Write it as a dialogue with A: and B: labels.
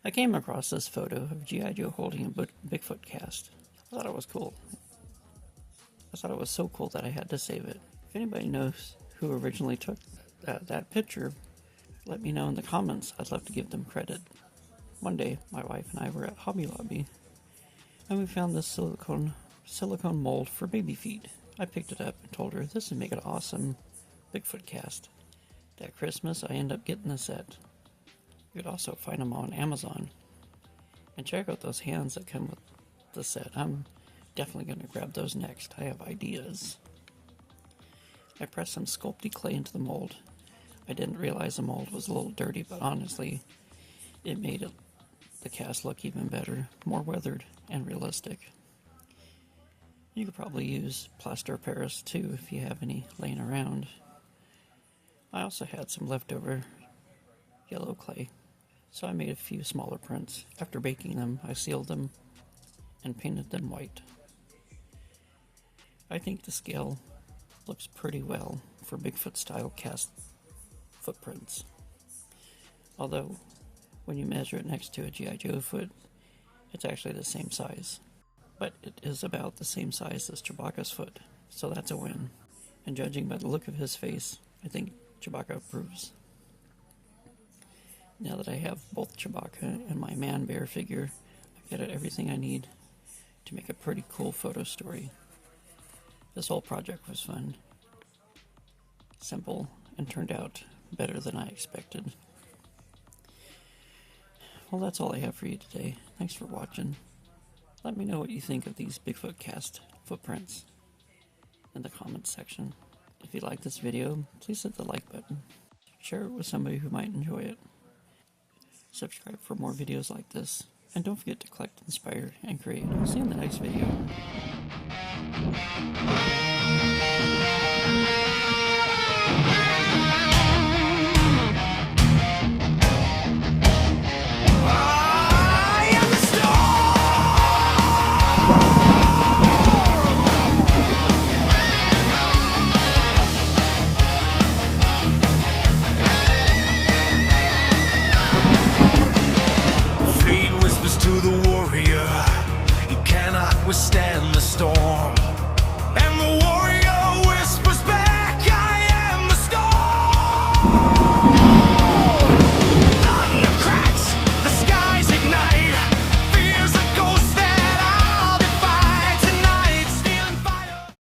A: I came across this photo of G.I. Joe holding a Bigfoot cast. I thought it was cool. I thought it was so cool that I had to save it. If anybody knows who originally took that picture, let me know in the comments. I'd love to give them credit. One day, my wife and I were at Hobby Lobby, and we found this silicone mold for baby feet. I picked it up and told her this would make an awesome Bigfoot cast. That Christmas, I ended up getting the set. You could also find them on Amazon. And check out those hands that come with the set. I'm definitely going to grab those next. I have ideas. I pressed some sculpty clay into the mold. I didn't realize the mold was a little dirty, but honestly, it made the cast look even better, more weathered and realistic. You could probably use plaster of Paris too if you have any laying around. I also had some leftover yellow clay, so I made a few smaller prints. After baking them, I sealed them and painted them white. I think the scale looks pretty well for Bigfoot style cast footprints. Although, when you measure it next to a G.I. Joe foot, it's actually the same size. But it is about the same size as Chewbacca's foot, so that's a win. And judging by the look of his face, I think Chewbacca approves. Now that I have both Chewbacca and my man-bear figure, I've got everything I need to make a pretty cool photo story. This whole project was fun, simple, and turned out better than I expected. Well, that's all I have for you today. Thanks for watching. Let me know what you think of these Bigfoot cast footprints in the comments section. If you like this video, please hit the like button. Share it with somebody who might enjoy it. Subscribe for more videos like this. And don't forget to collect, inspire, and create. I'll see you in the next video.